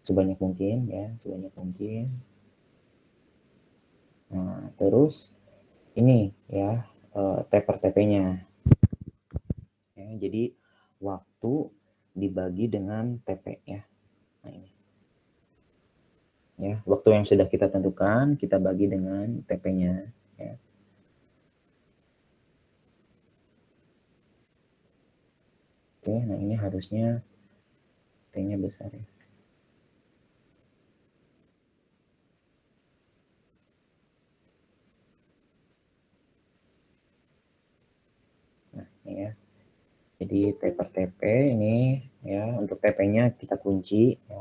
sebanyak mungkin ya, sebanyak mungkin. Nah, terus ini ya, taper TP-nya. Ya, jadi waktu dibagi dengan TP ya. Nah, ini. Ya, waktu yang sudah kita tentukan kita bagi dengan TP-nya ya. Oke, nah ini harusnya T-nya besar ya. Nah, ini ya. Jadi T per TP ini ya, untuk TP-nya kita kunci ya.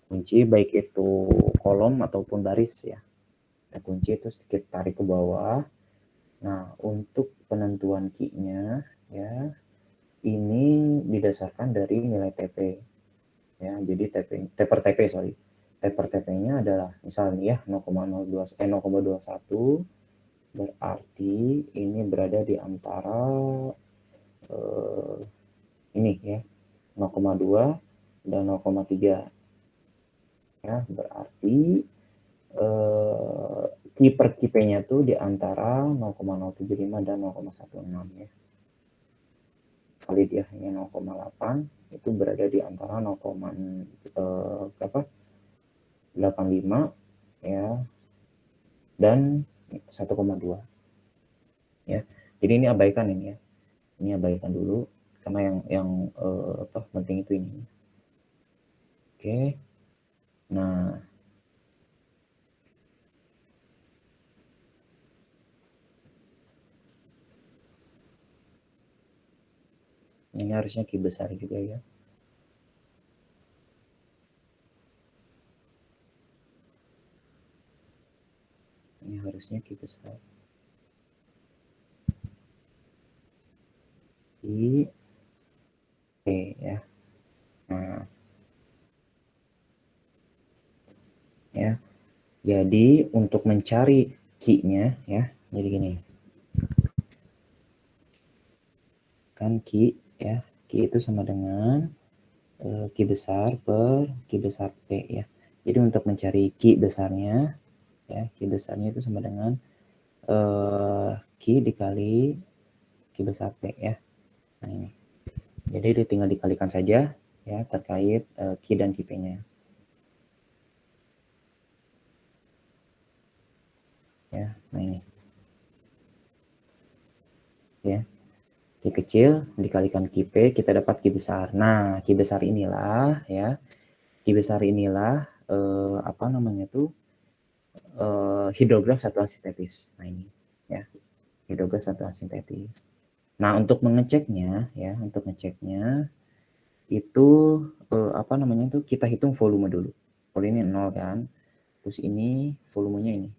Kunci baik itu kolom ataupun baris ya. Kita kunci terus kita tarik ke bawah. Nah, untuk penentuan key-nya ya, ini didasarkan dari nilai TP. Ya, jadi T per TP sorry. T per TP-nya adalah misalnya ya 0,21 berarti ini berada di antara ini ya 0,2 dan 0,3 ya, berarti key per KP-nya tuh di antara 0,075 dan 0,16 ya. Kali dia hanya 0,8 itu berada di antara 0,85 ya dan 1,2 ya. Jadi ini abaikan ini ya. Ini abaikan dulu karena yang penting itu ini. Oke. Nah, ini harusnya key besar juga ya. Ini harusnya key besar. I P ya. Nah, ya. Jadi untuk mencari key-nya ya, jadi gini. Kan key ya, key itu sama dengan key besar per key besar P ya. Jadi untuk mencari key besarnya ya, key besarnya itu sama dengan key dikali key besar P ya. Nah, ini. Jadi tinggal dikalikan saja ya terkait key dan KP-nya. Ya, nah ini. Ya. Key kecil dikalikan KP, kita dapat key besar. Nah, key besar inilah ya. Key besar inilah apa namanya tuh? Hidrograf satuan sintetis. Nah, ini ya. Hidrograf satuan sintetis. Nah, untuk mengeceknya ya, untuk ngeceknya itu apa namanya tuh? Kita hitung volume dulu. Kalau ini 0 kan. Terus ini volumenya ini.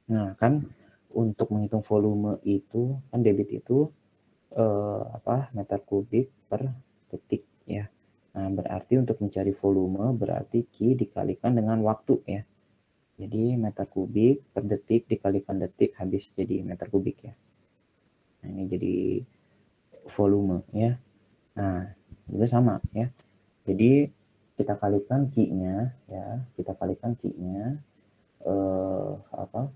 Nah, kan untuk menghitung volume itu kan debit itu meter kubik per detik ya. Nah, berarti untuk mencari volume berarti Q dikalikan dengan waktu ya. Jadi meter kubik per detik dikalikan detik habis jadi meter kubik ya. Nah, ini jadi volume ya. Nah, juga sama ya. Jadi kita kalikan Q-nya ya, kita kalikan Q-nya apa?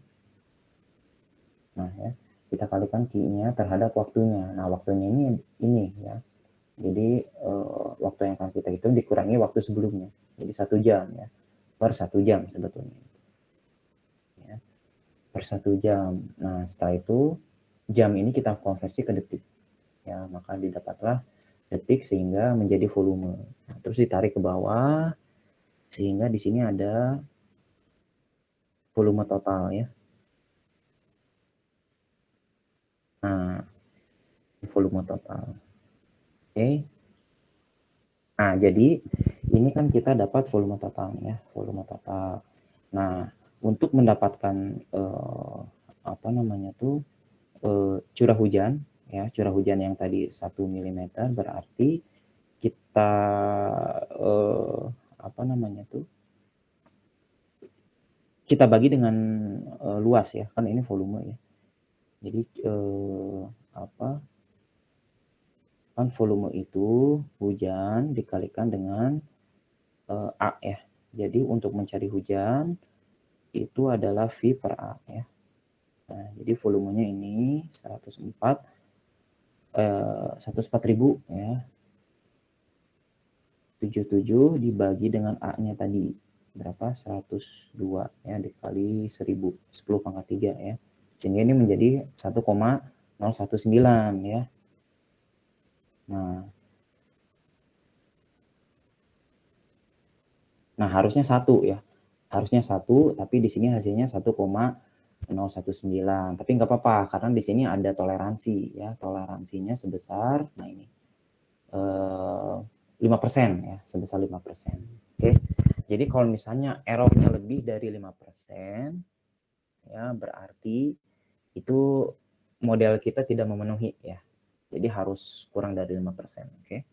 Nah, ya, kita kalikan Q-nya terhadap waktunya. Nah, waktunya ini ya. Jadi waktu yang akan kita hitung dikurangi waktu sebelumnya. Jadi 1 jam ya. Per 1 jam sebetulnya. Ya, per 1 jam. Nah, setelah itu jam ini kita konversi ke detik. Ya, maka didapatlah detik sehingga menjadi volume. Nah, terus ditarik ke bawah sehingga di sini ada volume total ya. Nah, volume total. Oke. Nah, jadi ini kan kita dapat volume total ya, volume total. Nah, untuk mendapatkan apa namanya tuh curah hujan ya, curah hujan yang tadi 1 mm berarti kita apa namanya tuh? Kita bagi dengan luas ya, kan ini volume ya. Jadi apa? Kan volume itu hujan dikalikan dengan A ya. Jadi untuk mencari hujan itu adalah V per A ya. Nah, jadi volumenya ini 104.000 ya. 77 dibagi dengan A-nya tadi berapa? 102 ya dikali 1000, 10 pangkat 3 ya. Sehingga ini menjadi 1,019 ya. Nah, harusnya 1 ya. Harusnya 1, tapi di sini hasilnya 1,019. Tapi nggak apa-apa, karena di sini ada toleransi ya. Toleransinya sebesar, nah ini, 5% ya, sebesar 5%. Oke. Jadi kalau misalnya errornya lebih dari 5%, ya berarti itu model kita tidak memenuhi ya. Jadi harus kurang dari 5%. Oke.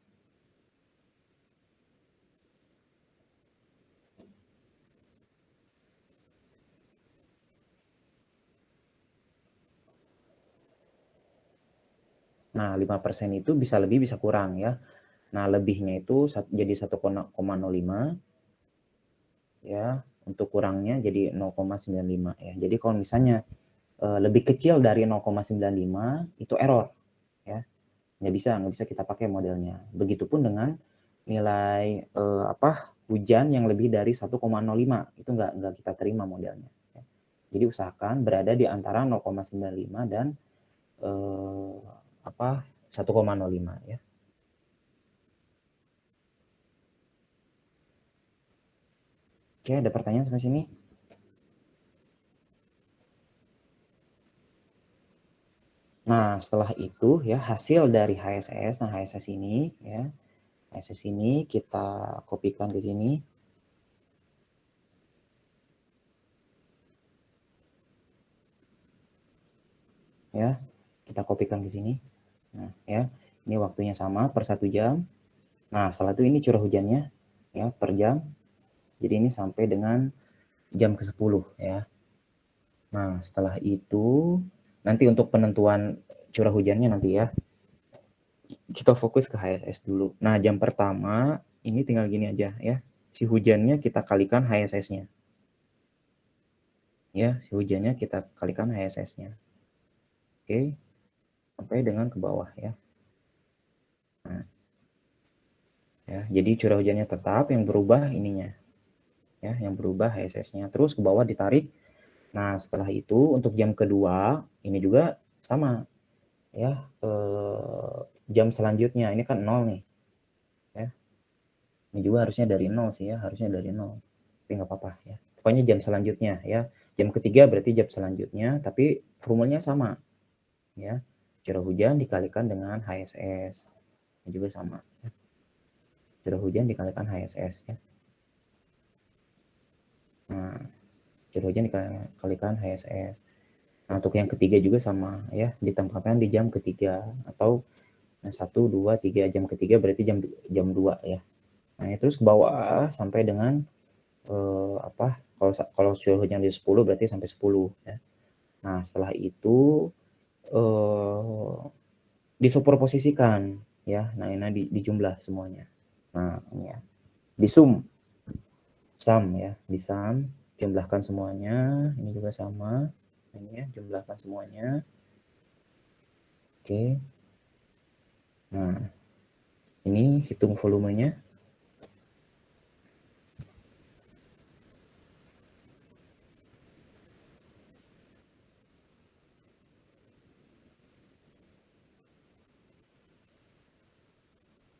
Nah, 5% itu bisa lebih, bisa kurang ya. Nah, lebihnya itu jadi 1,05 ya, untuk kurangnya jadi 0,95 ya. Jadi kalau misalnya lebih kecil dari 0,95 itu error ya. Nggak bisa kita pakai modelnya. Begitupun dengan nilai hujan yang lebih dari 1,05 itu nggak kita terima modelnya. Ya. Jadi usahakan berada di antara 0,95 dan 1,05 ya. Oke, ada pertanyaan sampai sini? Nah, setelah itu ya hasil dari HSS, nah HSS ini ya, HSS ini kita kopikan ke sini. Ya, kita kopikan ke sini. Nah, ya, ini waktunya sama per 1 jam. Nah, setelah itu ini curah hujannya ya per jam. Jadi ini sampai dengan jam ke-10 ya. Nah, setelah itu nanti untuk penentuan curah hujannya nanti ya. Kita fokus ke HSS dulu. Nah, jam pertama ini tinggal gini aja ya. Si hujannya kita kalikan HSS-nya. Ya, si hujannya kita kalikan HSS-nya. Oke. Sampai dengan ke bawah ya. Nah, ya, jadi curah hujannya tetap, yang berubah ininya. Ya, yang berubah HSS-nya. Terus ke bawah ditarik. Nah, setelah itu untuk jam kedua ini juga sama ya, jam selanjutnya ini kan 0 nih ya, ini juga harusnya dari 0 sih ya, harusnya dari 0 tapi nggak apa-apa ya, pokoknya jam selanjutnya ya, jam ketiga berarti jam selanjutnya tapi formulanya sama ya, curah hujan dikalikan dengan HSS ini juga sama ya. Curah hujan dikalikan HSS ya. Nah, curah hujan dikalikan HSS. Nah, untuk yang ketiga juga sama ya, ditempatkan di jam ketiga atau 1, 2, 3 jam ketiga berarti jam 2 ya. Nah, terus ke bawah sampai dengan kalau curah hujan di 10 berarti sampai 10 ya. Nah, setelah itu disuperposisikan ya. Nah, ini dijumlah semuanya. Nah, ini ya. Di sum ya, di sum jumlahkan semuanya, ini juga sama. Ini ya, jumlahkan semuanya. Oke. Nah, ini hitung volumenya.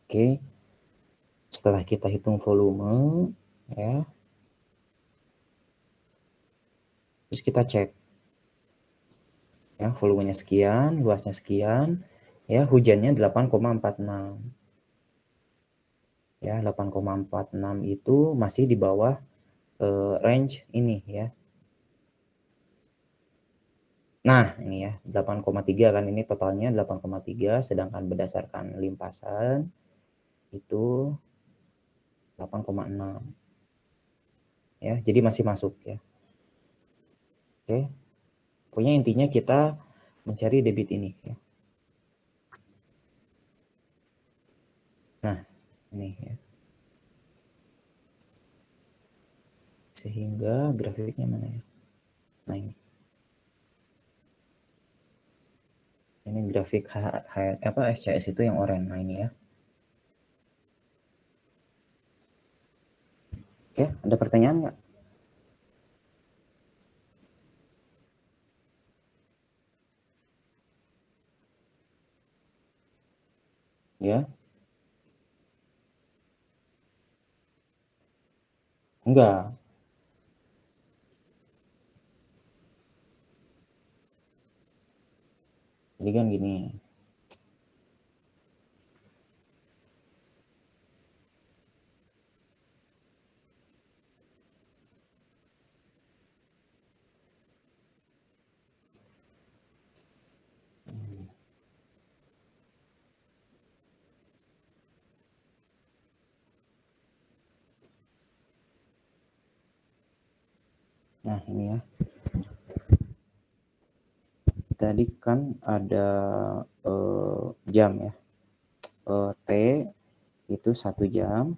Oke. Setelah kita hitung volume ya. Terus kita cek. Ya, volumenya sekian, luasnya sekian, ya hujannya 8,46. Ya, 8,46 itu masih di bawah range ini ya. Nah, ini ya 8,3 kan, ini totalnya 8,3, sedangkan berdasarkan limpasan itu 8,6 ya, jadi masih masuk ya. Oke, pokoknya intinya kita mencari debit ini ya. Nah, ini ya. Sehingga grafiknya mana ya? Nah, ini. Ini grafik SCS itu yang oranye. Nah, ini ya. Oke, ada pertanyaan nggak? Ya, enggak. Jadi kan gini. Nah, ini ya. Tadi kan ada jam ya. T itu 1 jam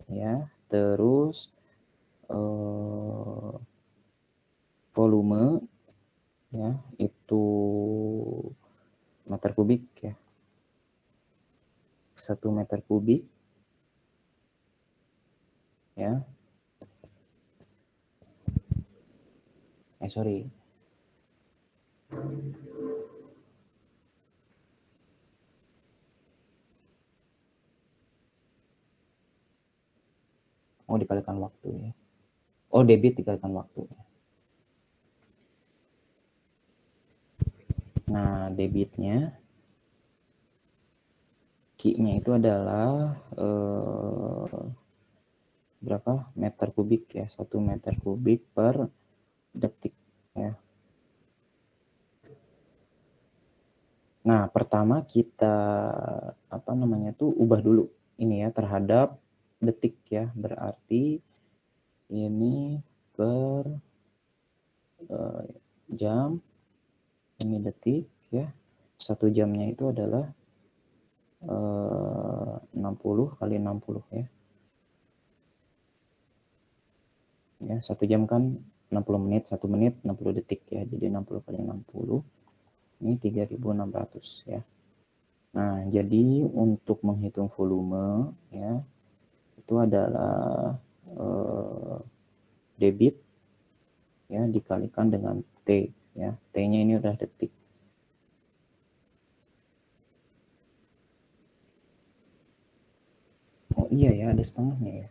ya. Terus volume ya itu meter kubik ya. 1 meter kubik ya. Sorry. Oh, dikalikan waktu ya. Oh, debit dikalikan waktu. Nah, debitnya Q-nya itu adalah berapa meter kubik ya, 1 meter kubik per detik ya. Nah, pertama kita apa namanya tuh ubah dulu ini ya terhadap detik ya, berarti ini per jam, ini detik ya. 1 jamnya itu adalah 60 kali 60 ya. Ya, 1 jam kan 60 menit, 1 menit 60 detik ya. Jadi 60 kali 60 ini 3.600 ya. Nah, jadi untuk menghitung volume ya itu adalah debit ya dikalikan dengan T ya. T-nya ini udah detik. Oh iya ya, ada setengahnya ya.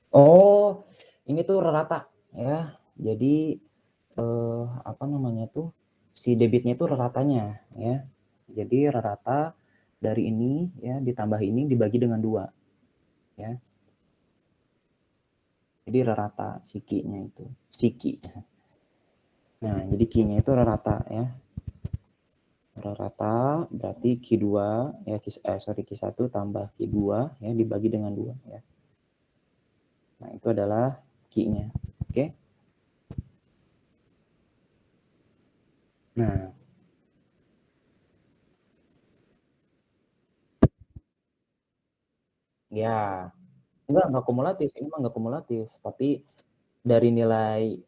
Oh, ini tuh rata ya. Jadi apa namanya tuh si debitnya itu ratanya ya. Jadi rata dari ini ya ditambah ini dibagi dengan 2 ya. Jadi rata si Q-nya itu. Si Q. Nah, jadi Q-nya itu rata ya. Rata berarti Q2 ya Q1 tambah Q2 ya dibagi dengan 2 ya. Nah, itu adalah Q-nya. Oke. Nah, ya enggak kumulatif, ini mah enggak kumulatif, tapi dari nilai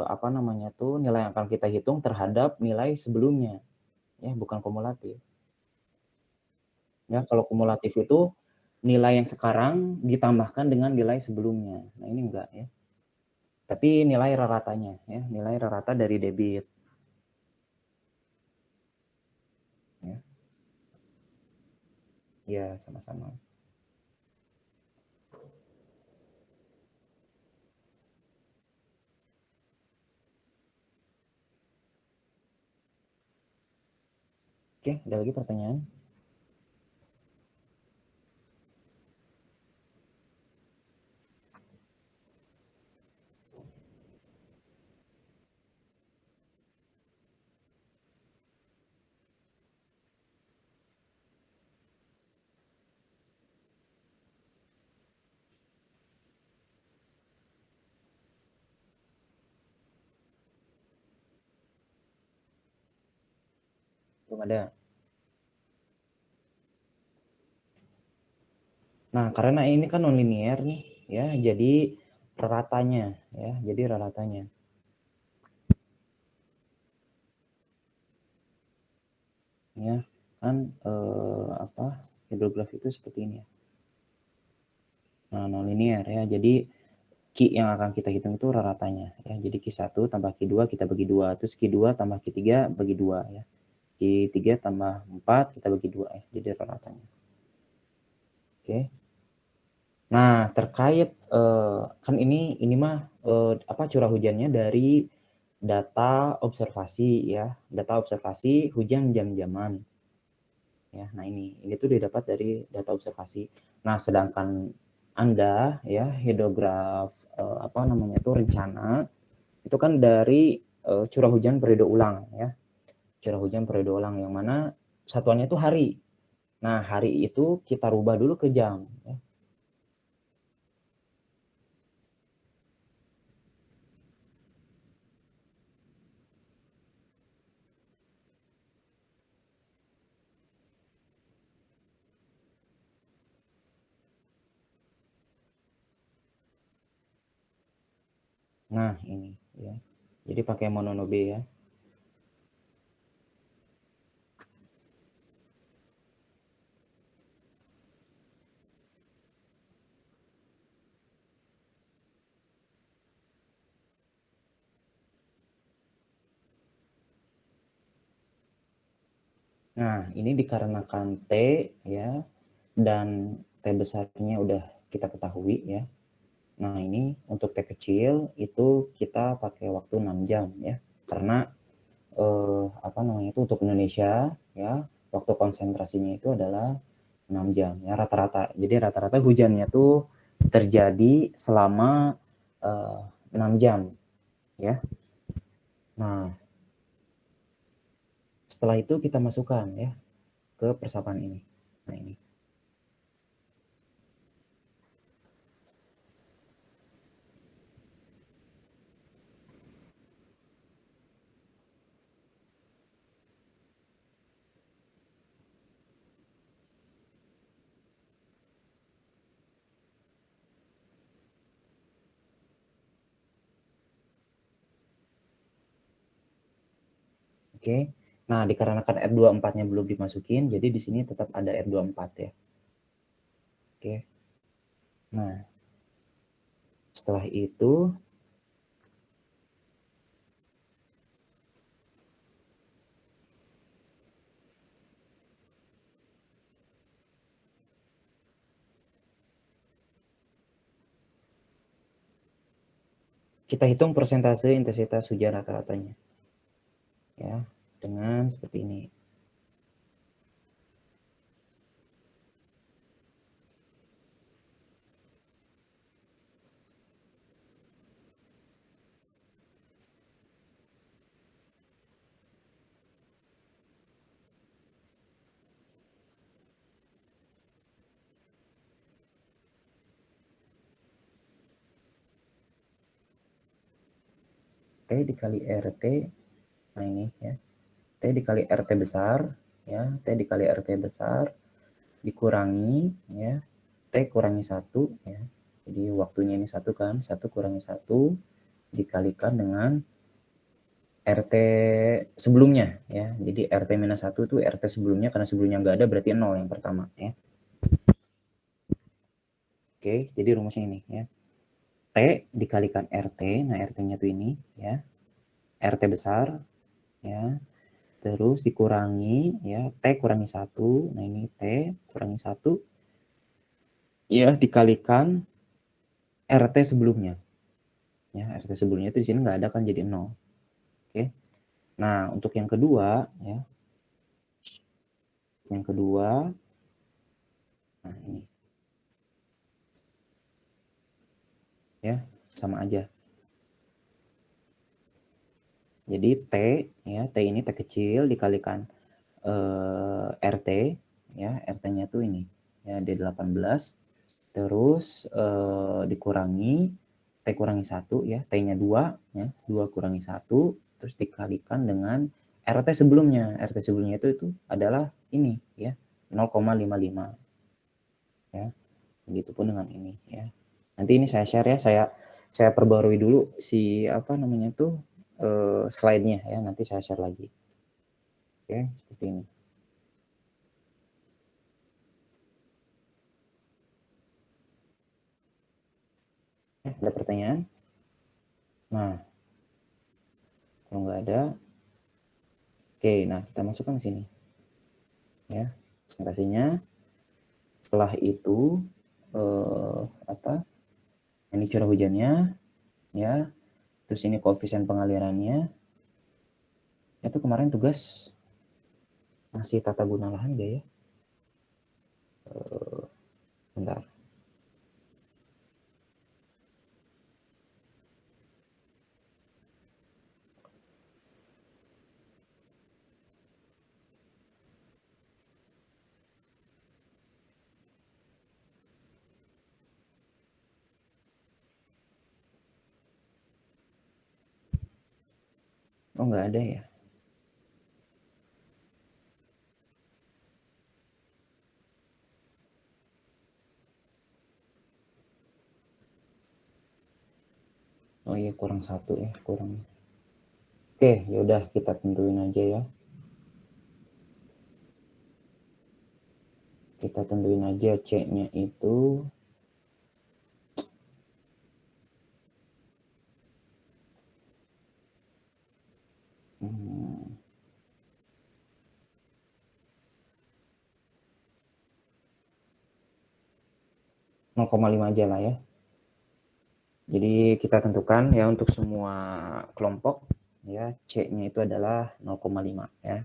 apa namanya tuh, nilai yang akan kita hitung terhadap nilai sebelumnya, ya, bukan kumulatif. Ya, kalau kumulatif itu nilai yang sekarang ditambahkan dengan nilai sebelumnya. Nah, ini enggak ya. Tapi nilai raratanya ya, nilai rarata dari debit. Ya. Iya, sama-sama. Oke, ada lagi pertanyaan? Belum ada. Nah, karena ini kan nonlinear nih, ya, jadi raratanya, ya, jadi raratanya. Ya, kan apa? Hidrograf itu seperti ini ya. Nah, nonlinear ya. Jadi Q yang akan kita hitung itu raratanya ya. Jadi Q1 tambah Q2 kita bagi 2, terus Q2 tambah Q3 bagi 2 ya. Q3 tambah 4 kita bagi 2 ya. Jadi raratanya. Oke. Nah, terkait kan ini mah apa curah hujannya dari data observasi ya. Data observasi hujan jam-jaman. Ya, nah ini tuh didapat dari data observasi. Nah, sedangkan Anda ya hidrograf apa namanya itu rencana itu kan dari curah hujan periode ulang ya. Curah hujan periode ulang yang mana satuannya itu hari. Nah, hari itu kita rubah dulu ke jam ya. Nah, ini ya. Jadi pakai mononobe ya. Nah, ini dikarenakan T ya dan T besarnya udah kita ketahui ya. Nah, ini untuk T kecil itu kita pakai waktu 6 jam ya. Karena apa namanya itu untuk Indonesia ya, waktu konsentrasinya itu adalah 6 jam ya rata-rata. Jadi rata-rata hujannya tuh terjadi selama 6 jam ya. Nah, setelah itu kita masukkan ya ke persamaan ini. Nah, ini. Oke. Nah, dikarenakan R24-nya belum dimasukin, jadi di sini tetap ada R24 ya. Oke. Nah, setelah itu kita hitung persentase intensitas hujan rata-ratanya. Ya, dengan seperti ini. T dikali RT, nah ini ya, T dikali RT besar, ya, T dikali RT besar, dikurangi, ya, T kurangi 1, ya, jadi waktunya ini 1 kan, 1 kurangi 1, dikalikan dengan RT sebelumnya ya. Jadi RT-1 itu RT sebelumnya, karena sebelumnya nggak ada berarti 0 yang pertama ya. Oke, jadi rumusnya ini ya. T dikalikan RT, nah RT-nya tuh ini ya. RT besar ya. Terus dikurangi ya, T kurangi 1. Nah, ini T kurangi 1 ya dikalikan RT sebelumnya. Ya, RT sebelumnya itu di sini nggak ada kan, jadi 0. Oke. Nah, untuk yang kedua ya. Yang kedua, nah ini. Ya, sama aja. Jadi T ya, T ini T kecil dikalikan RT ya, RT-nya tuh ini ya, D18 terus dikurangi T kurangi 1 ya, T-nya 2 ya, 2 kurangi 1 terus dikalikan dengan RT sebelumnya. RT sebelumnya itu adalah ini ya, 0,55 ya. Begitupun dengan ini ya. Nanti ini saya share ya, saya perbarui dulu si apa namanya tuh slide-nya ya, nanti saya share lagi. Oke, seperti ini. Ada pertanyaan? Nah, kalau nggak ada, oke, nah kita masukkan ke sini. Ya, presentasinya. Setelah itu apa? Ini curah hujannya, ya. Terus ini koefisien pengalirannya. Itu kemarin tugas masih tata guna lahan nggak ya? Bentar. Oh, nggak ada ya? Oh iya, kurang 1 ya, kurang. Oke, yaudah kita tentuin aja ya. Kita tentuin aja C-nya itu 0,5 aja lah ya. Jadi kita tentukan ya untuk semua kelompok ya, C-nya itu adalah 0,5 ya.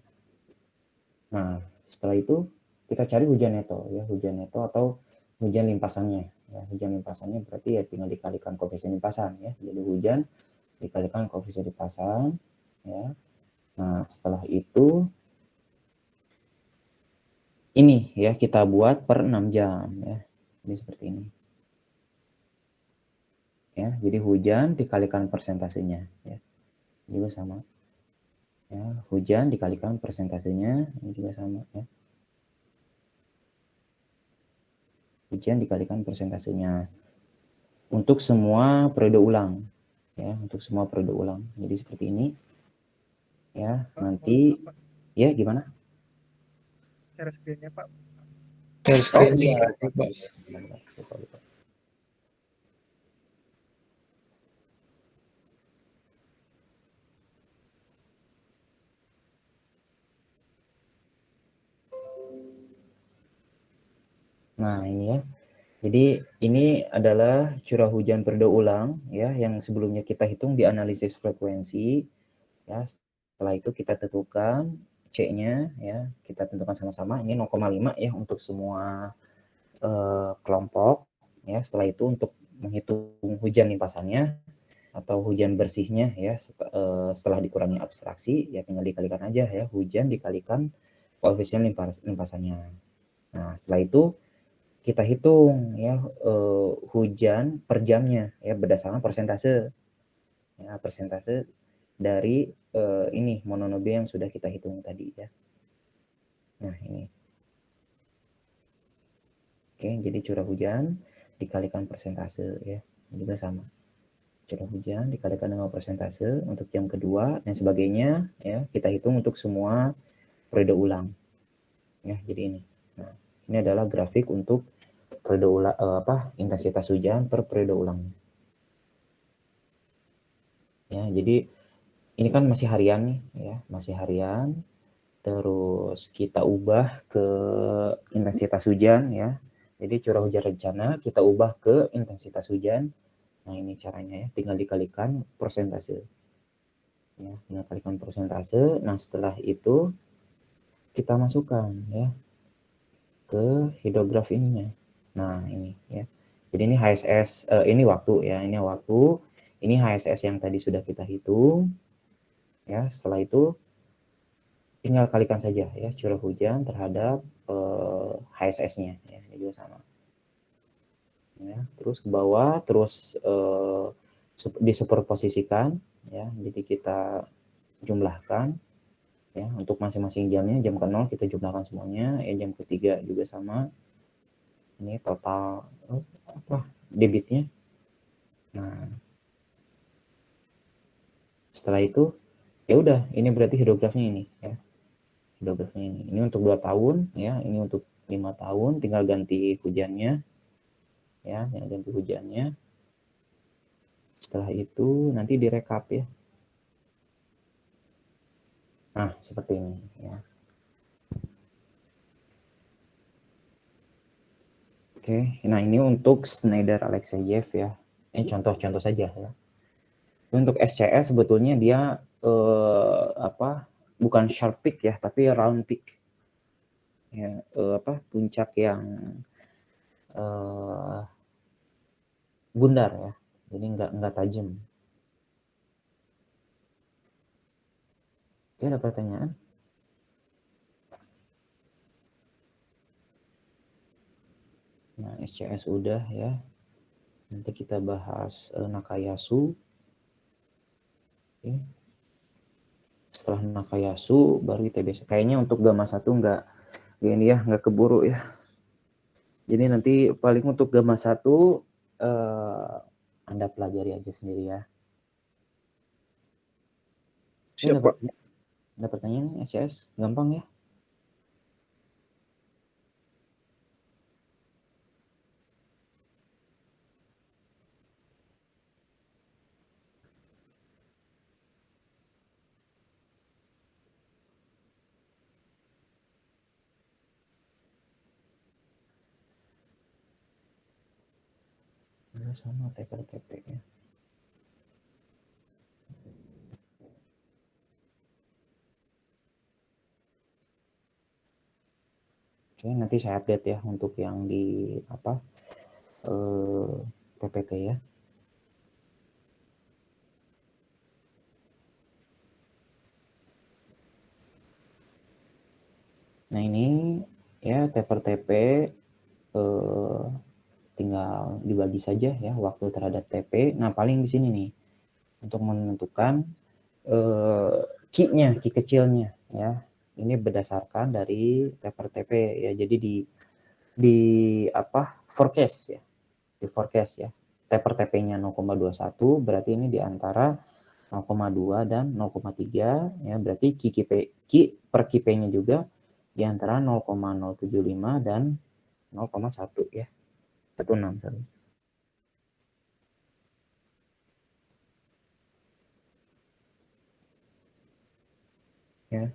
Nah, setelah itu kita cari hujan neto ya, hujan neto atau hujan limpasannya. Ya, hujan limpasannya berarti ya tinggal dikalikan koefisien limpasan ya. Jadi hujan dikalikan koefisien limpasan ya. Nah, setelah itu ini ya kita buat per 6 jam ya. Jadi seperti ini. Ya, jadi hujan dikalikan persentasenya ya. Juga sama. Ya, hujan dikalikan persentasenya ini juga sama ya. Hujan dikalikan persentasenya untuk semua periode ulang ya, untuk semua periode ulang. Jadi seperti ini ya. Pak, nanti ya gimana? Share screen-nya Pak. Share screen-nya Pak. Nah, ini ya. Jadi ini adalah curah hujan periode ulang ya, yang sebelumnya kita hitung di analisis frekuensi ya. Setelah itu kita tentukan C-nya ya, kita tentukan sama-sama ini 0,5 ya untuk semua kelompok ya. Setelah itu untuk menghitung hujan limpasannya atau hujan bersihnya ya, setelah dikurangi abstraksi ya tinggal dikalikan aja ya, hujan dikalikan koefisien limpasannya. Nah, setelah itu kita hitung ya hujan per jamnya ya berdasarkan persentase ya, persentase dari ini mononobe yang sudah kita hitung tadi ya. Nah, ini. Oke, jadi curah hujan dikalikan persentase ya, juga sama. Curah hujan dikalikan dengan persentase untuk jam kedua dan sebagainya, ya. Kita hitung untuk semua periode ulang. Ya, jadi ini. Nah, ini adalah grafik untuk periode ulang intensitas hujan per periode ulang. Ya, jadi ini kan masih harian nih, ya, masih harian. Terus kita ubah ke intensitas hujan, ya. Jadi curah hujan rencana kita ubah ke intensitas hujan. Nah, ini caranya, ya, tinggal dikalikan persentase. Ya, tinggal kalikan persentase. Nah, setelah itu kita masukkan, ya, ke hidrograf ininya. Nah, ini, ya. Jadi ini HSS, ini waktu, ya, ini waktu. Ini HSS yang tadi sudah kita hitung. Ya, setelah itu tinggal kalikan saja, ya, curah hujan terhadap HSS-nya, ya, ini juga sama. Ya, terus ke bawah, terus disuperposisikan, ya. Jadi kita jumlahkan, ya, untuk masing-masing jamnya. Jam ke-0 kita jumlahkan semuanya, ya, jam ketiga juga sama. Ini total debitnya. Nah, setelah itu ya udah, ini berarti hidrografnya ini, ya. Hidrografnya ini untuk 2 tahun, ya, ini untuk 5 tahun, tinggal ganti hujannya, ya, tinggal ganti hujannya. Setelah itu nanti direkap, ya. Nah, seperti ini, ya. Oke, nah ini untuk Schneider Alexeyev, ya. Ini contoh-contoh saja, ya. Untuk SCS sebetulnya dia bukan sharp peak, ya, tapi round peak. Ya, puncak yang bundar, ya. Jadi enggak tajam. Oke, ada pertanyaan? Nah, SCS udah, ya. Nanti kita bahas Nakayasu. Oke. Setelah Nakayasu baru ITBC. Kayaknya untuk gamma 1 enggak ini, ya, enggak keburu, ya. Jadi nanti paling untuk gamma 1 Anda pelajari aja sendiri, ya. Siap, Pak. Ada pertanyaan SCS? Gampang, ya? Sama TP, ya. Oke, nanti saya update, ya, untuk yang di PPT, ya. Nah, ini, ya, TP tinggal dibagi saja, ya, waktu terhadap TP. Nah, paling di sini nih untuk menentukan Q-nya, Q kecilnya, ya. Ini berdasarkan dari TP, ya. Jadi di forecast, ya. Di forecast, ya. TP-nya 0,21 berarti ini di antara 0,2 dan 0,3, ya. Berarti Q per Q-nya juga di antara 0,075 dan 0,1, ya. 16, sorry. Ya.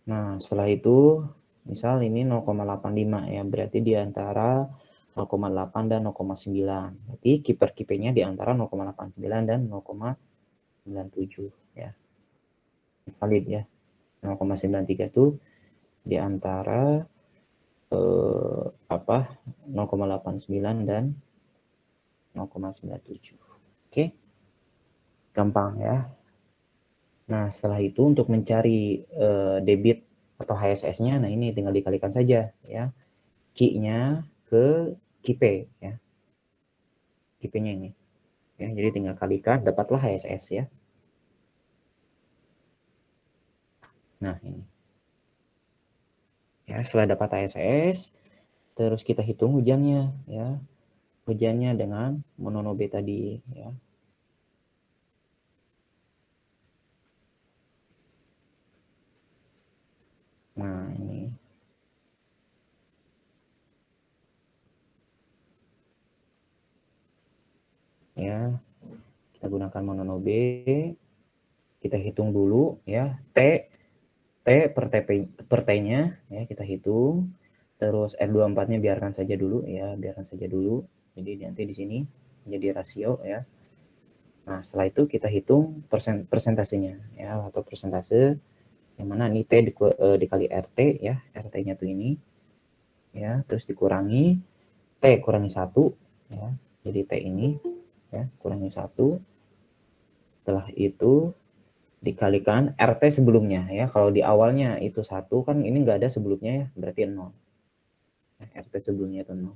Nah, setelah itu misal ini 0,85, ya, berarti di antara 0,8 dan 0,9. Berarti kiper KP-nya di antara 0,89 dan 0,97, ya. Valid, ya. 0,93 itu di antara 0,89 dan 0,97. Oke. Gampang, ya. Nah, setelah itu untuk mencari debit atau HSS-nya, nah ini tinggal dikalikan saja, ya. Q-nya ke QP, ya. QP-nya ini. Ya, jadi tinggal kalikan, dapatlah HSS, ya. Nah, ini. Ya, setelah dapat HSS, terus kita hitung hujannya, ya. hujannya dengan mononobe tadi ya. Nah, ini. Ya, kita gunakan mononobe. Kita hitung dulu ya, T per T-nya ya kita hitung. Terus R24-nya biarkan saja dulu ya, biarkan saja dulu. Jadi nanti di sini menjadi rasio ya. Nah, setelah itu kita hitung persentasenya ya, atau persentase yang mana ini T dikali RT ya, RT-nya tuh ini ya, terus dikurangi T kurangi 1 ya. Jadi T ini ya kurangi 1. Setelah itu dikalikan RT sebelumnya ya. Kalau di awalnya itu 1 kan ini nggak ada sebelumnya ya, berarti 0. RT sebelumnya itu 0.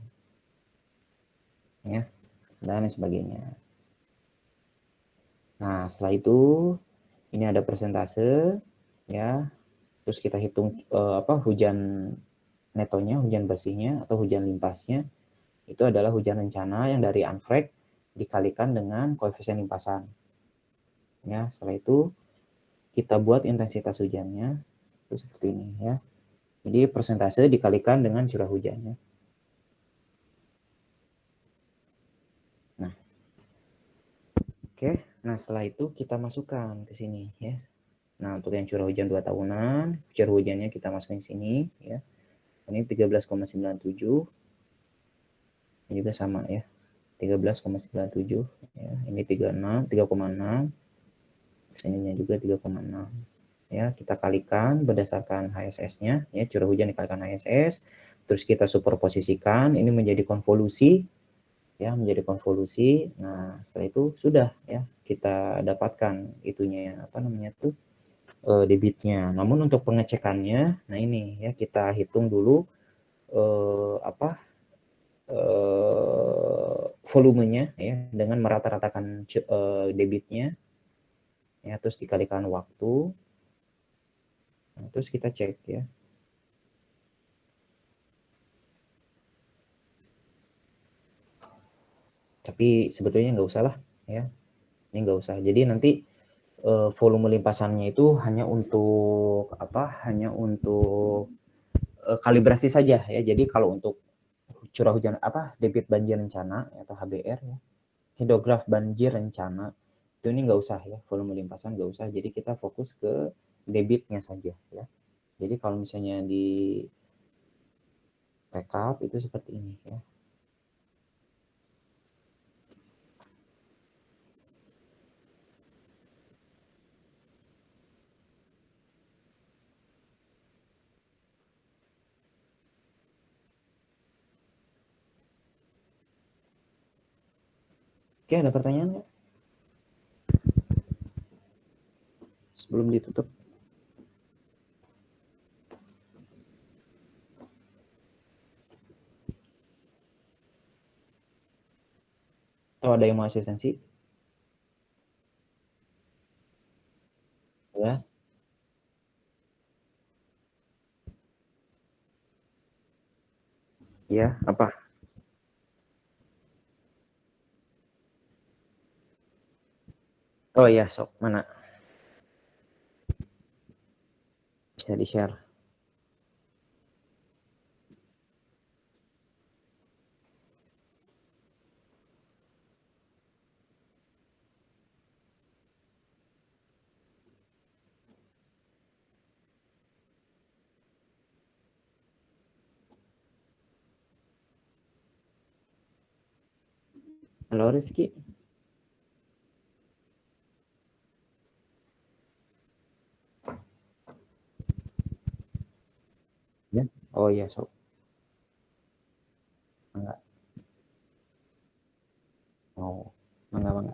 Ya, dan sebagainya. Nah, setelah itu ini ada persentase ya. Terus kita hitung hujan netonya, hujan bersihnya atau hujan limpasnya. Itu adalah hujan rencana yang dari unfrag dikalikan dengan koefisien limpasan. Ya, setelah itu kita buat intensitas hujannya itu seperti ini ya. Jadi persentase dikalikan dengan curah hujannya. Nah, oke. Nah, setelah itu kita masukkan ke sini ya. Nah, untuk yang curah hujan 2 tahunan, curah hujannya kita masukin sini ya. Ini 13,97. Ini juga sama ya. 13,97 ya. Ini 36, 3,6. Sininya juga 3,6. Ya, kita kalikan berdasarkan HSS-nya ya, curah hujan dikalikan HSS, terus kita superposisikan ini menjadi konvolusi ya, menjadi konvolusi. Nah, setelah itu sudah ya kita dapatkan itunya apa namanya tuh debitnya. Namun untuk pengecekannya, nah ini ya kita hitung dulu volumenya ya dengan merata-ratakan debitnya ya, terus dikalikan waktu. Nah, terus kita cek ya. Tapi sebetulnya nggak usah lah ya. Ini nggak usah. Jadi nanti volume limpasannya itu hanya untuk apa? Hanya untuk kalibrasi saja ya. Jadi kalau untuk curah hujan apa debit banjir rencana atau HBR ya, hidrograf banjir rencana itu ini nggak usah ya, volume limpasan nggak usah. Jadi kita fokus ke debitnya saja ya. Jadi kalau misalnya di rekap itu seperti ini ya. Oke, ada pertanyaan nggak sebelum ditutup? Atau ada yang mau asistensi? Ya. Ya, apa? Oh iya, sok. Mana? Bisa di-share. Halo Rifki. Ya. Oh iya, sok. Enggak. Oh, enggak.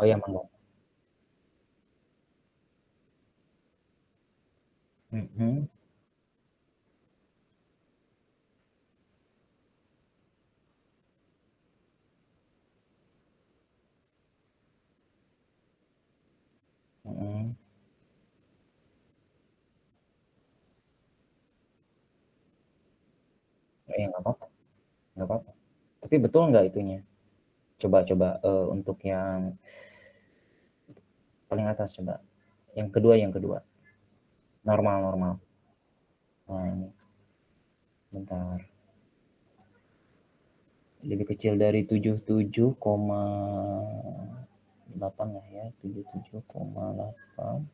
Oh ya, mangga. Mm-hmm. Mm-hmm. Ya nggak apa-apa, nggak apa-apa. Tapi betul nggak itunya? Coba-coba untuk yang paling atas coba. Yang kedua. Normal, normal. Nah, ini. Bentar. Lebih kecil dari 77,8 lah ya. 77,8.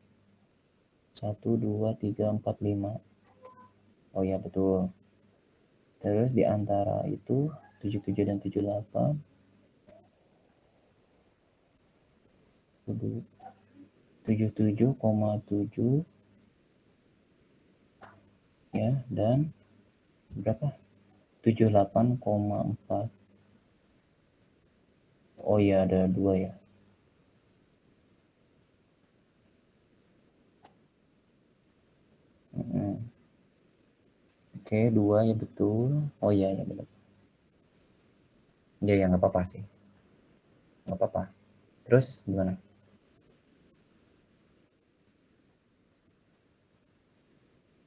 1, 2, 3, 4, 5. Oh ya, betul. Terus di antara itu 77 dan 78. 77,7 ya, dan berapa? 78,4. Oh ya, ada dua ya. Oke, dua ya betul. Oh iya ya benar. Ya ya nggak apa-apa sih, nggak apa-apa. Terus gimana?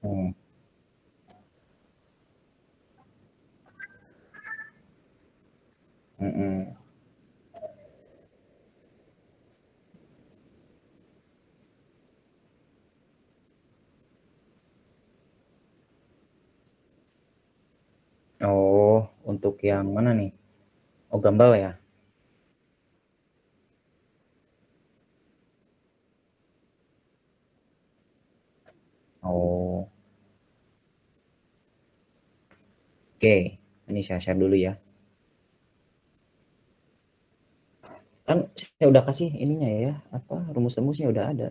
Hmm. Mm-mm. Oh, untuk yang mana nih? Oh, Gambal ya? Oh, oke. Ini saya share dulu ya. Kan saya udah kasih ininya ya, apa rumus-rumusnya udah ada.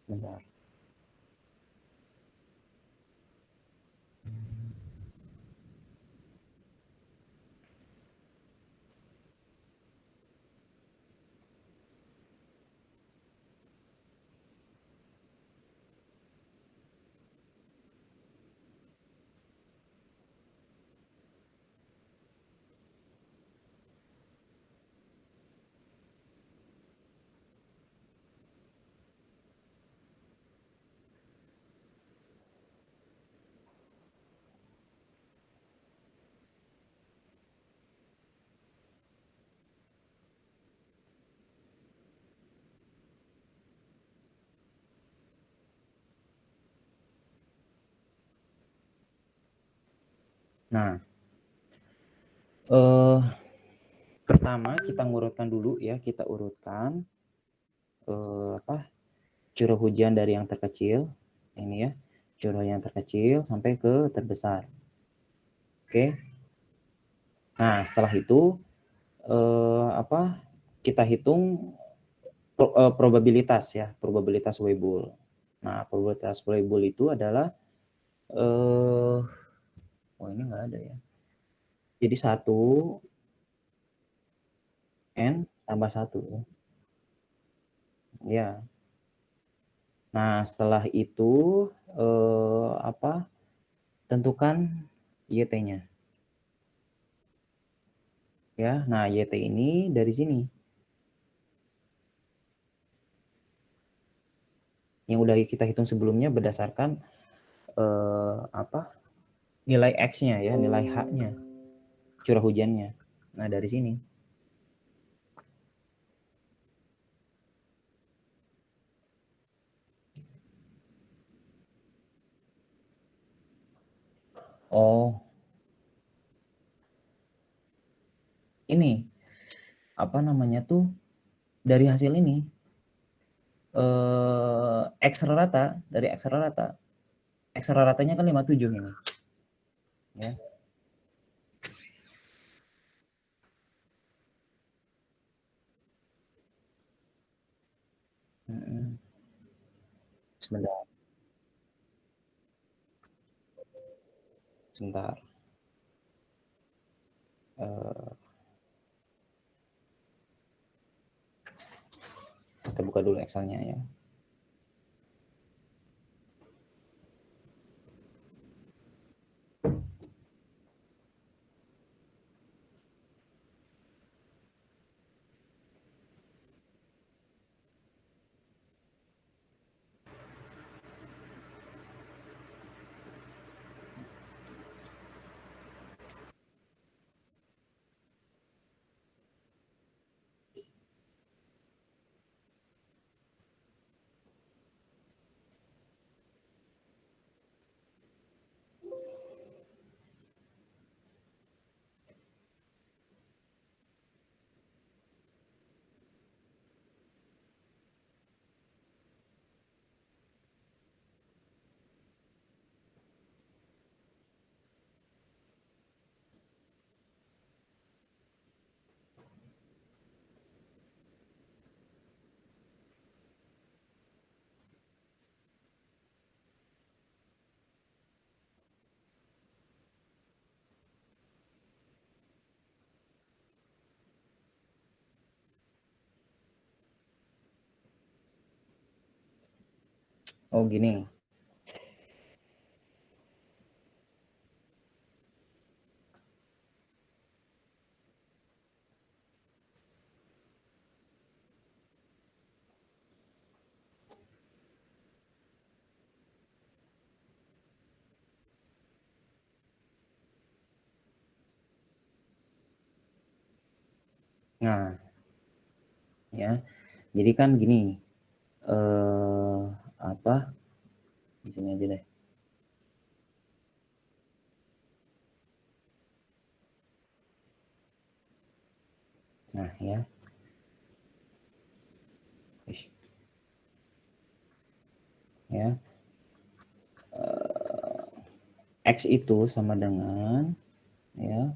Bentar. Nah, eh pertama kita ngurutkan dulu ya, kita urutkan apa curah hujan dari yang terkecil ini ya, curah yang terkecil sampai ke terbesar. Oke. Nah, setelah itu apa kita hitung probabilitas ya, probabilitas Weibull. Nah, probabilitas Weibull itu adalah oh ini nggak ada ya. Jadi 1 n tambah 1 ya. Nah, setelah itu apa tentukan YT-nya ya. Nah, YT ini dari sini yang udah kita hitung sebelumnya berdasarkan apa nilai X-nya ya, nilai H-nya, curah hujannya. Nah, dari sini. Oh, ini apa namanya tuh dari hasil ini X rata dari X ratanya kan 57 ini ya. Sebentar. Sebentar. Kita buka dulu Excel-nya ya. Oh gini. Nah, ya. Jadi kan gini. Apa? Di sini aja deh. Nah, ya. Ya. X itu sama dengan ya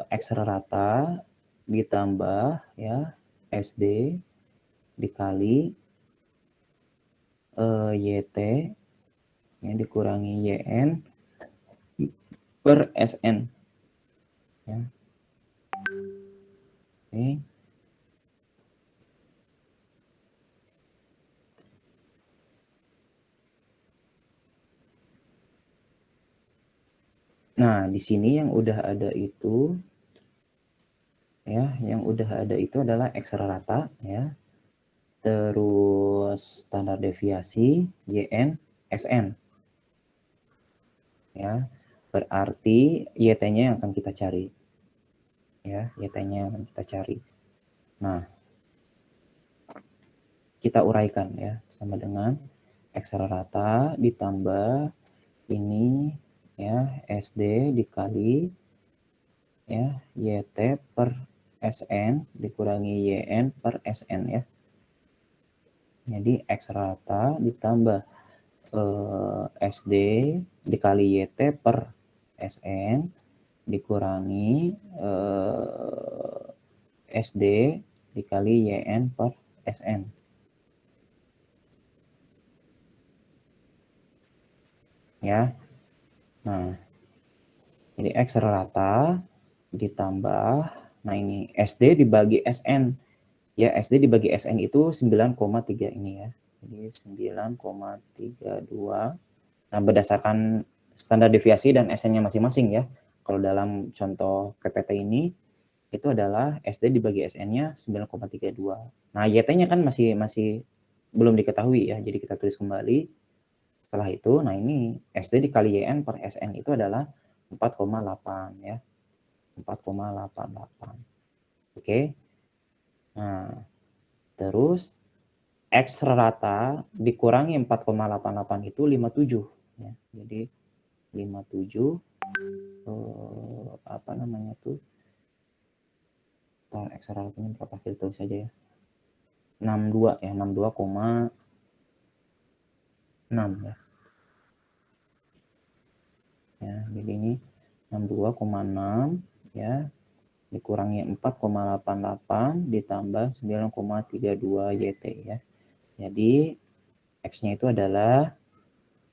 X rata ditambah ya SD dikali YT ya, dikurangi YN per SN ya. Oke. Nah, di sini yang udah ada itu ya, yang udah ada itu adalah X rata ya. Terus standar deviasi YN SN. Ya. Berarti YT-nya yang akan kita cari. Ya, YT-nya yang akan kita cari. Nah, kita uraikan ya, sama dengan X rata ditambah ini ya SD dikali ya YT per SN dikurangi YN per SN ya. Jadi X rata ditambah SD dikali YT per SN dikurangi SD dikali YN per SN. Ya. Nah, jadi X rata ditambah, nah ini SD dibagi SN. Ya, SD dibagi SN itu 9,3 ini ya. Jadi 9,32. Nah, berdasarkan standar deviasi dan SN-nya masing-masing ya. Kalau dalam contoh PPT ini, itu adalah SD dibagi SN-nya 9,32. Nah, YT-nya kan masih belum diketahui ya. Jadi kita tulis kembali. Setelah itu, nah ini SD dikali YN per SN itu adalah 4,8 ya. 4,88. Oke. Nah, terus X rata dikurangi 4,88 itu 57 ya. Jadi 57 apa namanya tuh? X ratanya berapa, kita tulis saja ya. 62 ya, 62,6 ya. Ya, jadi ini 62,6 ya dikurangi 4,88 ditambah 9,32 YT ya. Jadi X-nya itu adalah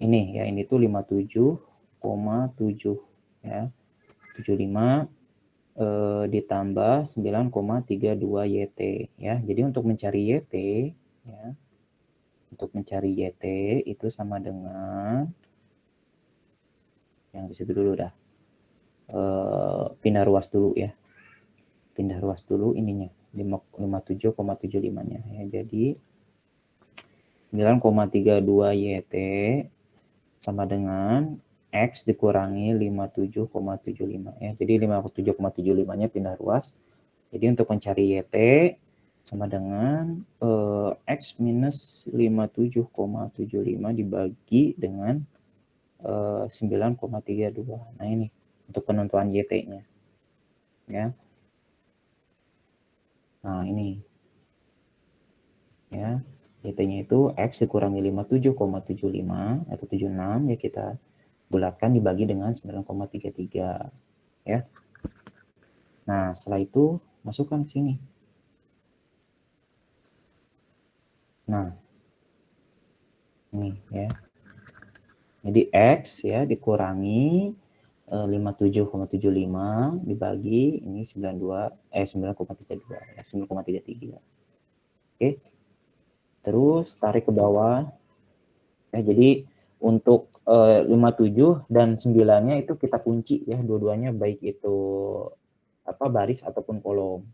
ini ya, ini tuh 57,7 ya. 75 ditambah 9,32 YT ya. Jadi untuk mencari YT ya, untuk mencari YT itu sama dengan yang di situ dulu dah. Pindah ruas dulu ya. Pindah ruas dulu ininya 57,75-nya ya. Jadi 9,32 YT sama dengan X dikurangi 57,75 ya. Jadi 57,75-nya pindah ruas. Jadi untuk mencari YT sama dengan X minus 57,75 dibagi dengan 9,32. Nah ini untuk penentuan YT-nya ya. Nah ini ya, YT-nya itu X dikurangi 57,75 atau 76 ya, kita bulatkan dibagi dengan 9,33 ya. Nah setelah itu masukkan ke sini. Nah ini ya, jadi X ya dikurangi 57,75 dibagi ini 9,32 ya, 9,33. Oke. Terus tarik ke bawah. Ya, jadi untuk 57 dan 9-nya itu kita kunci ya, dua-duanya baik itu apa baris ataupun kolom.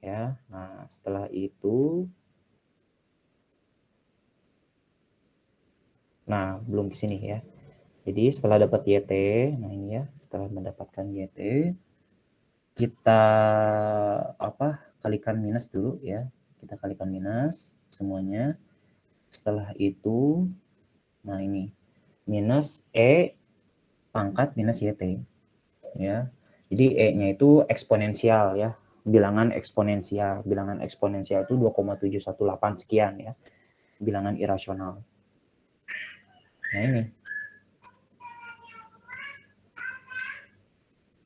Ya. Nah, setelah itu belum ke sini ya. Jadi setelah dapat YT, nah ini ya, setelah mendapatkan YT kita kalikan minus dulu ya. Kita kalikan minus semuanya. Setelah itu nah ini minus E pangkat minus YT ya. Jadi E-nya itu eksponensial ya. Bilangan eksponensial. Bilangan eksponensial itu 2,718 sekian ya. Bilangan irasional. Nah ini.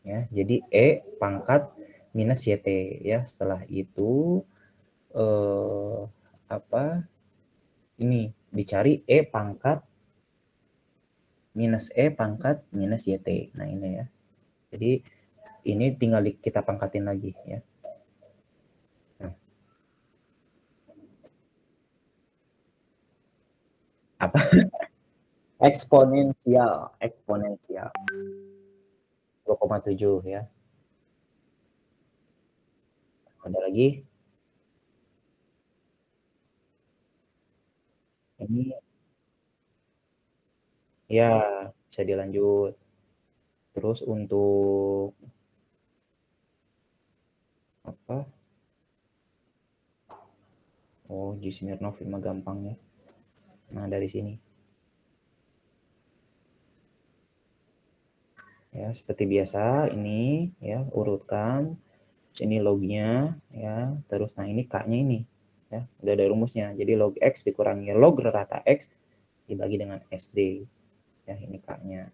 Ya, jadi E pangkat minus YT ya. Setelah itu ini dicari E pangkat minus E pangkat minus YT. Nah ini ya. Jadi ini tinggal kita pangkatin lagi ya. Nah. Apa? Eksponensial. 2,7 ya. Ada lagi? Ini ya bisa dilanjut. Terus untuk apa? Oh, G Smirnov mah gampang ya. Nah, dari sini. Ya, seperti biasa ini ya, urutkan. Ini lognya ya. Terus nah ini K-nya ini ya, udah ada rumusnya. Jadi log X dikurangi log rata X dibagi dengan SD. Ya, ini K-nya.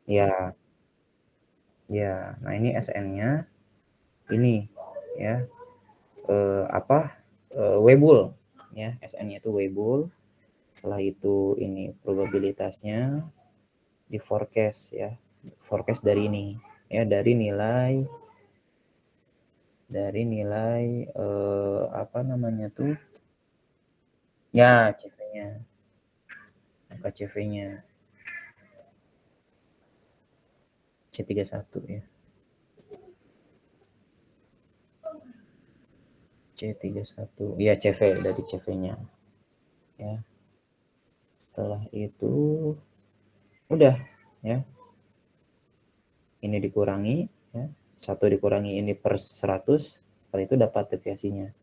Ya. Ya, nah ini SN-nya ini ya. Weibull ya, SN-nya itu Weibull. Setelah itu ini probabilitasnya di forecast ya, forecast dari ini ya, dari nilai apa namanya tuh ya, CV-nya, angka CV-nya C31 ya, C31 ya, CV dari CV-nya ya. Setelah itu udah ya, ini dikurangi ya, 1 dikurangi ini per 100, setelah itu dapat deviasinya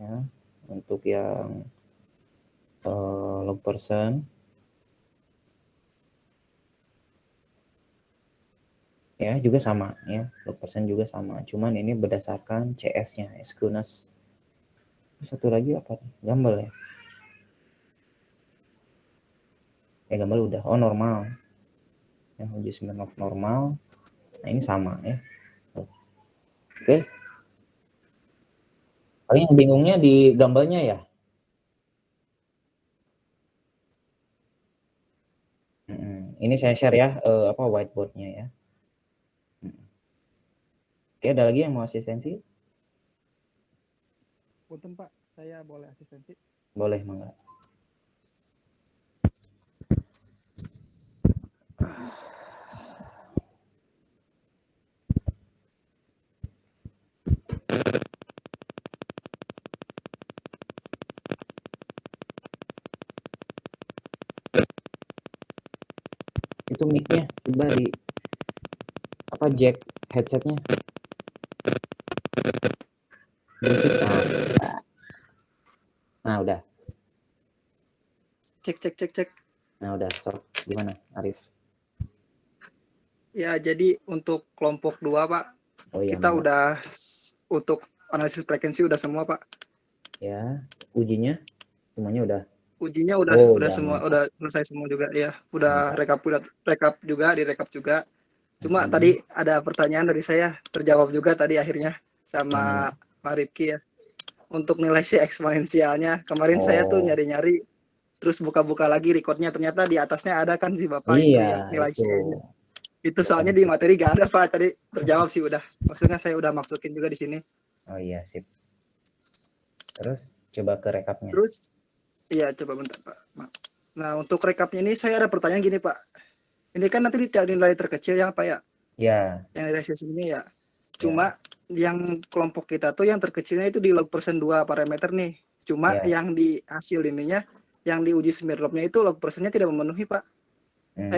ya. Untuk yang log persen ya juga sama ya, log persen juga sama, cuman ini berdasarkan CS-nya, Eskunas. Satu lagi apa nih? Gambar ya, gambar udah. Oh, normal ya, uji Smirnov normal. Nah ini sama ya. Oke, Paling yang bingungnya di gambarnya ya. Ini saya share ya, whiteboard-nya ya. Oke, ada lagi yang mau asistensi? Punten Pak, saya boleh asistensi? Boleh, mangga. Itu mic-nya coba di jack headset-nya. Nah, udah. Cek. Nah, udah stop. Gimana, Arif? Ya, jadi untuk kelompok 2 Pak, kita mangga. udah untuk analisis frekuensi udah semua Pak. Ya, ujinya semuanya udah. Ujinya udah semua, mantap. udah selesai semua juga ya. Udah rekap juga. Cuma Hmm. tadi ada pertanyaan dari saya, terjawab juga tadi akhirnya sama Pak Rifki ya. Untuk nilai si eksponensialnya, kemarin saya tuh nyari-nyari, terus buka-buka lagi recordnya, ternyata di atasnya ada kan si Bapak itu yang nilai C-nya. Itu soalnya di materi gak ada Pak, tadi terjawab sih udah. Maksudnya saya udah masukin juga di sini. Oh iya, sip. Terus coba ke rekapnya. Terus iya, coba bentar Pak. Nah, untuk rekapnya ini saya ada pertanyaan gini Pak. Ini kan nanti dicari nilai terkecil ya Pak ya? Ya. Yang nilai sini ya. Cuma yang kelompok kita tuh yang terkecilnya itu di log persen 2 parameter nih. Cuma yang di hasil ininya, yang di uji Smirnov-nya itu log persennya tidak memenuhi Pak.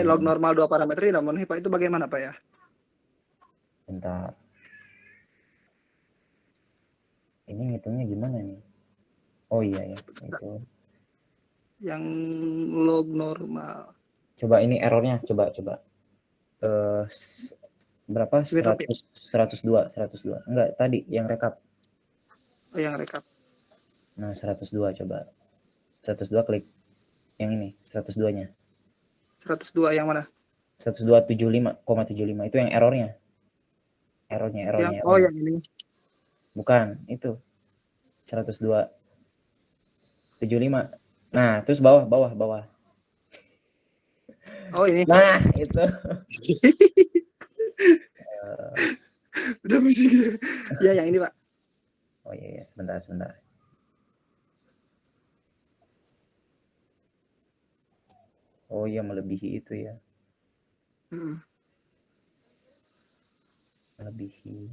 Log normal 2 parameter tidak memenuhi Pak. Itu bagaimana Pak ya? Bentar. Ini ngitungnya gimana nih? Oh iya ya, itu. Yang log normal. Coba ini errornya, coba. Berapa? 102. Enggak, tadi yang rekap. Oh, yang rekap. Nah, 102 coba. 102 klik. Yang ini, 102-nya. 102 yang mana? 102.75,75 itu yang errornya. Errornya. Oh, yang ini. Bukan, itu. 102.75. Nah, terus bawah. Oh, ini. Nah, itu. Udah musik. Ya, yang ini Pak. Oh iya, sebentar. Oh iya, melebihi itu ya. Melebihi.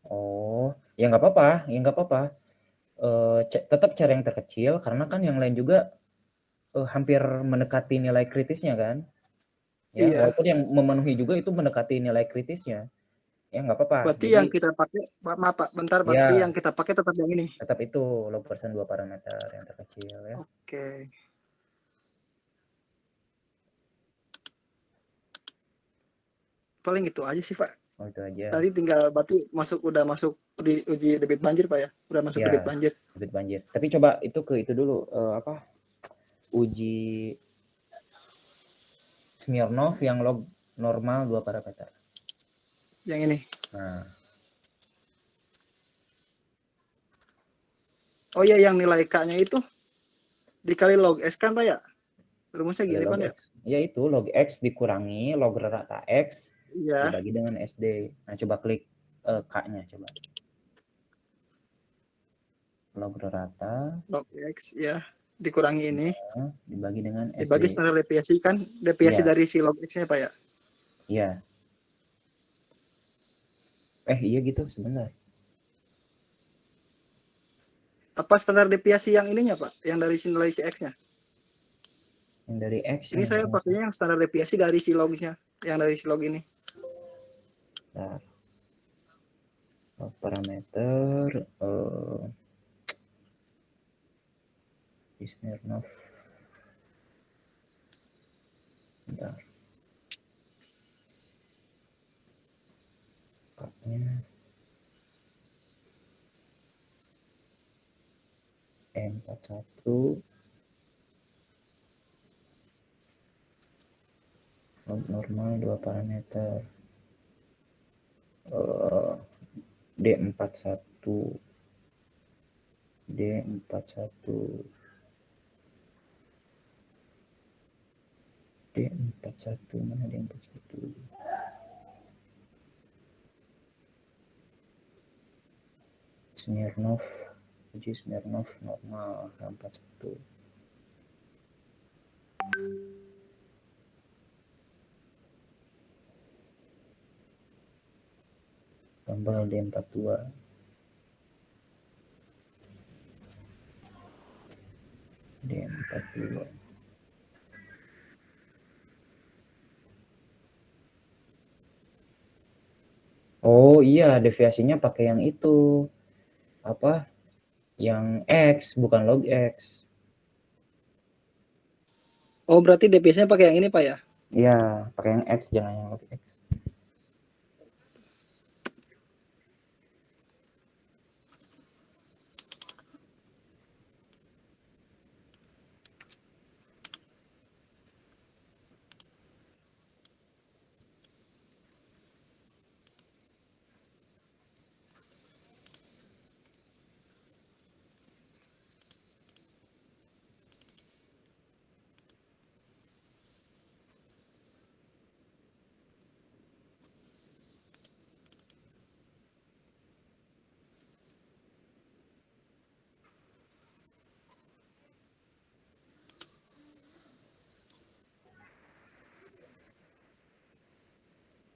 Oh, ya nggak apa-apa. Tetap cari yang terkecil karena kan yang lain juga hampir mendekati nilai kritisnya kan. Ya, Iya. walaupun yang memenuhi juga itu mendekati nilai kritisnya. Ya nggak apa-apa. Berarti Jadi yang kita pakai, maaf Pak, bentar. Berarti yang kita pakai tetap yang ini. Tetap itu log persen 2 parameter yang terkecil ya. Oke. Paling itu aja sih Pak. Oh, itu aja. Tadi tinggal berarti udah masuk di uji debit banjir Pak ya? Udah masuk debit banjir. Debit banjir. Tapi coba itu dulu uji Smirnov yang log normal 2 parameter. Yang ini. Nah. Oh iya, yang nilai K-nya itu dikali log S kan Pak ya? Rumusnya gini Pak ya? Ya itu log X dikurangi log rata X dibagi dengan SD. Nah, coba klik K-nya coba. Log rata. Log X ya. Dikurangi ini. Dibagi dengan SD. Dibagi standar deviasi kan. Deviasi dari si log X-nya Pak ya? Iya. Iya gitu, sebentar. Apa standar deviasi yang ininya Pak? Yang dari si nilai si X-nya? Yang dari X. Ini saya pakainya yang standar deviasi dari si log-nya. Yang dari si log ini. Nah, parameter Smirnov. Bentar. Kaknya N41 . normal 2 parameter. D41 D41 D41 mana D41? Smirnov, uji Smirnov normal D41. Tambah D42. D42. Oh iya, deviasinya pakai yang itu. Apa? Yang X, bukan log X. Oh, berarti DPS-nya pakai yang ini, Pak ya? Iya, pakai yang X, jangan yang log X.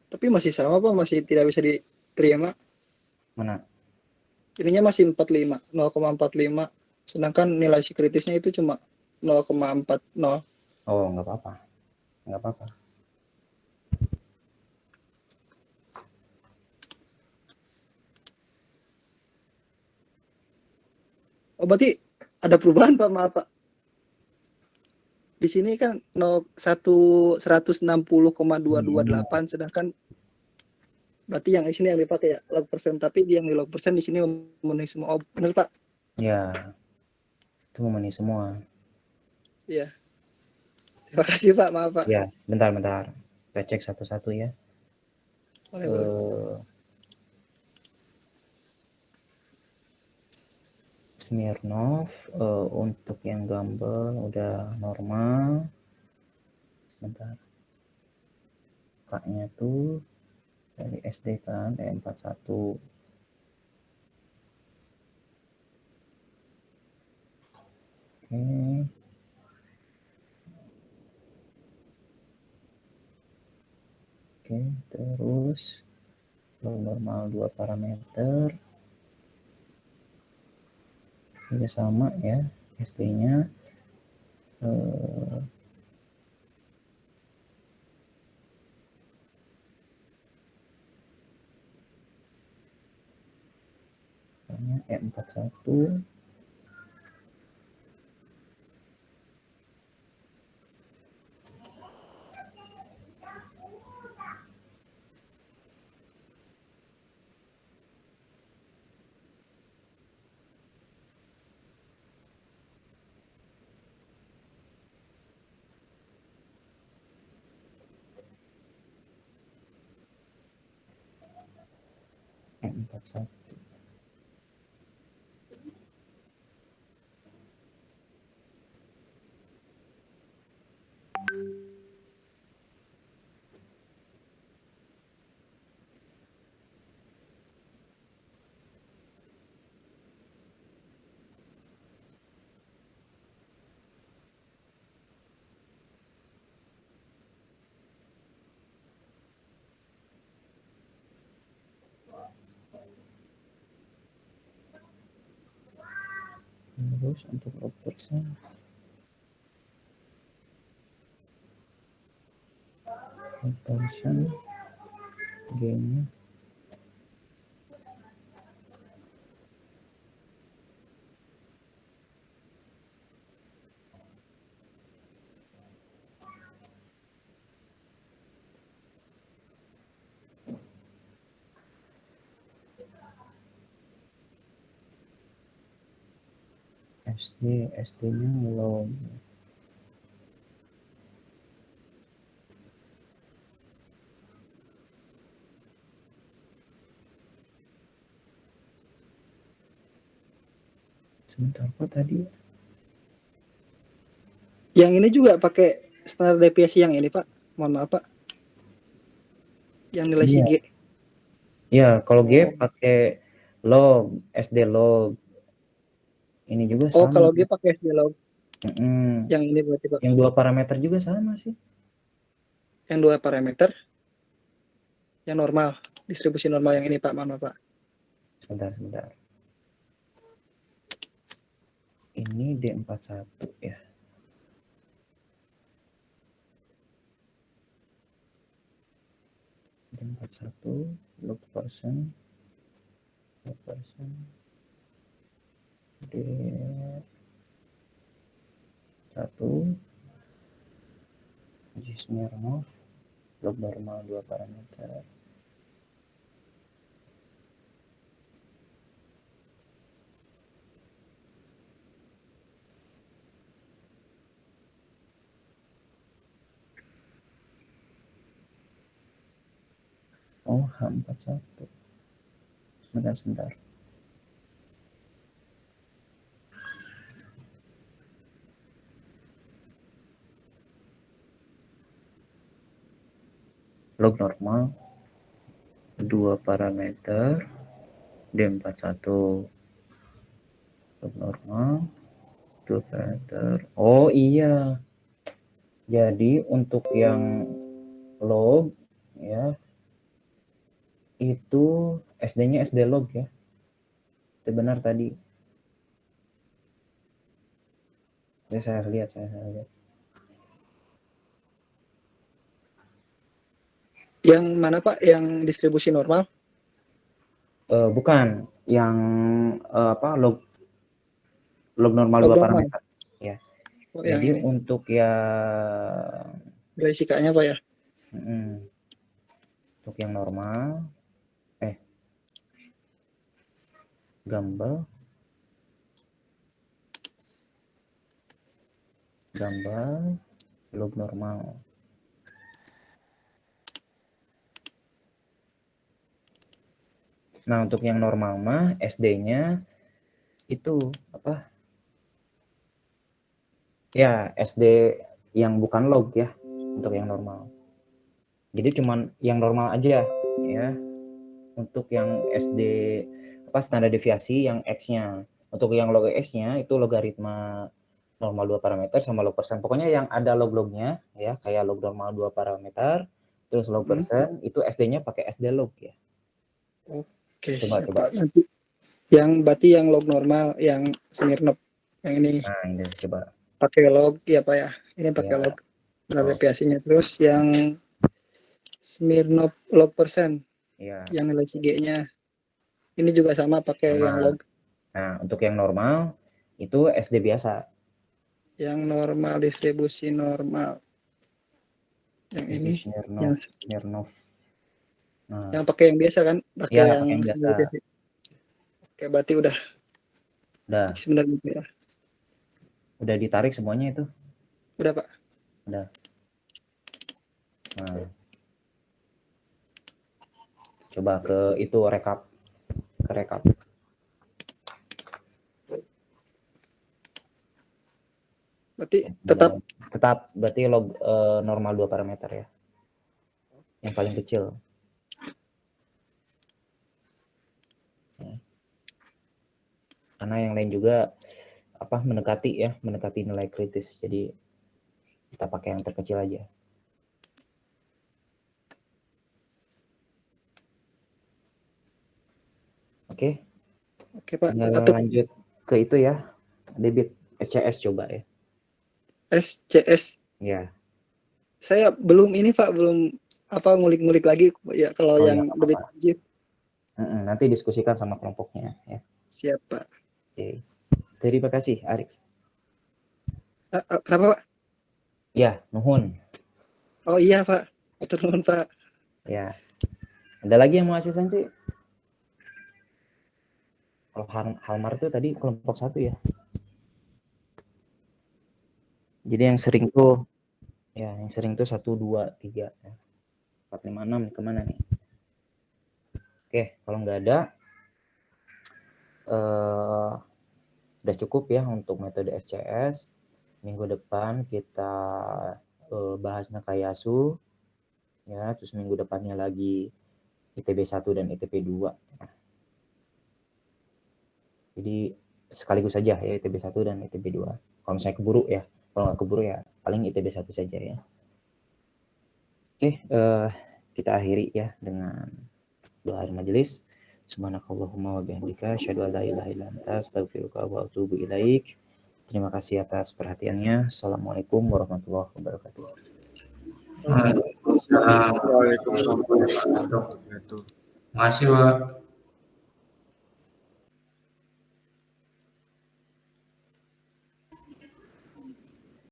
Tapi masih sama, Pak, masih tidak bisa diterima. Mana? Ininya masih 45, 0,45. Sedangkan nilai kritisnya itu cuma 0,40. Oh, nggak apa-apa. Nggak apa-apa. Oh, berarti ada perubahan, Pak, maaf, Pak. Di sini kan 160,228, sedangkan berarti yang di sini yang dipakai ya log persen, tapi yang di log persen di sini memenuhi semua. Oh, benar, Pak. Ya, itu memenuhi semua. Iya. Terima kasih, Pak. Maaf, Pak. Ya, bentar. Kita cek satu-satu ya. Boleh. Smirnov untuk yang gambar udah normal. Sebentar. Kaknya tuh dari SD kan, D41. Oke. Oke, terus normal 2 parameter. Ini sama ya, SD-nya. E41. E41. Terus untuk log persen G-nya SD-nya belum. sebentar kok tadi. Yang ini juga pakai standar deviasi yang ini Pak. Mohon maaf Pak. Yang nilai Iya. SIG. Ya, kalau G Oh. pakai log, SD log. Ini juga Oh, sama. kalau G pakai SD log. Mm-mm. Yang ini berarti Pak. Yang 2 parameter juga sama sih. Yang 2 parameter. Yang normal. Distribusi normal yang ini Pak. Mana Pak? Sebentar. Ini D41 ya. D41 log persen D1 Smirnov log normal 2 parameter. Oh, H41. Sebentar. Log normal 2 parameter D41 log normal 2 parameter. Oh iya, jadi untuk yang log ya itu SD-nya SD log ya. Itu benar tadi. Ya, saya lihat. Yang mana Pak? Yang distribusi normal? Bukan yang log normal Log 2 normal. parameter ya. Oh, yang Jadi ini. untuk yang Nilai SIK-nya Pak ya. untuk yang normal gambar log normal. Nah, untuk yang normal mah SD-nya itu apa? Ya, SD yang bukan log ya untuk yang normal. Jadi cuman yang normal aja ya. Untuk yang SD standar deviasi yang X-nya. Untuk yang log X-nya itu logaritma normal 2 parameter sama log persen. Pokoknya yang ada log-lognya ya, kayak log normal 2 parameter, terus log persen, itu SD-nya pakai SD log ya. Oke, Coba. Pak. Nanti yang berarti yang log normal, yang Smirnov. Yang ini Nah, ini coba. pakai log ya Pak ya. Ini pakai Ya. log. Deviasinya. Terus yang Smirnov log persen. Ya. Yang nilai SIG-nya. Ini juga sama pakai yang Sama. log. Nah, untuk yang normal itu SD biasa. Yang normal distribusi normal. Yang ini yang Smirnov. Nah, yang pakai yang biasa kan? Pakai ya yang pakai yang biasa. Oke, berarti udah Udah. sebenarnya ya. Udah ditarik semuanya itu? Udah Pak. Udah. Nah, coba ke itu rekap. Berarti tetap berarti log normal 2 parameter ya. Yang paling kecil. Ya. Karena yang lain juga mendekati nilai kritis. Jadi kita pakai yang terkecil aja. Oke. Oke Pak. Lanjut ke itu ya. Debit SCS coba ya. SCS. Ya. Saya belum ini Pak, belum ngulik-ngulik lagi ya kalau yang Ya, debit wajib. nanti diskusikan sama kelompoknya ya. Siap Pak. Oke. Terima kasih Arif. Kenapa Pak? Ya, nuhun. Oh iya Pak. Turun Pak. Ya. Ada lagi yang mau asistensi? Kalau Halmar itu tadi kelompok 1 ya. Jadi yang sering tuh 1, 2, 3 ya. 4, 5, 6 kemana nih? Oke, kalau nggak ada Udah cukup ya untuk metode SCS. Minggu depan kita bahas Nakayasu ya, terus minggu depannya lagi ITB 1 dan ITB 2. Jadi sekaligus saja ya ITB 1 dan ITB 2. Kalau misalnya keburu ya, kalau nggak keburu ya paling ITB 1 saja ya. Oke, kita akhiri ya dengan doa majelis. Subhanakallahumma wa bihamdika asyhadu an la ilaha illa anta astaghfiruka wa atubu ilaik. Terima kasih atas perhatiannya. Assalamualaikum warahmatullahi wabarakatuh. Waalaikumsalam warahmatullahi wabarakatuh. Terima kasih, Pak.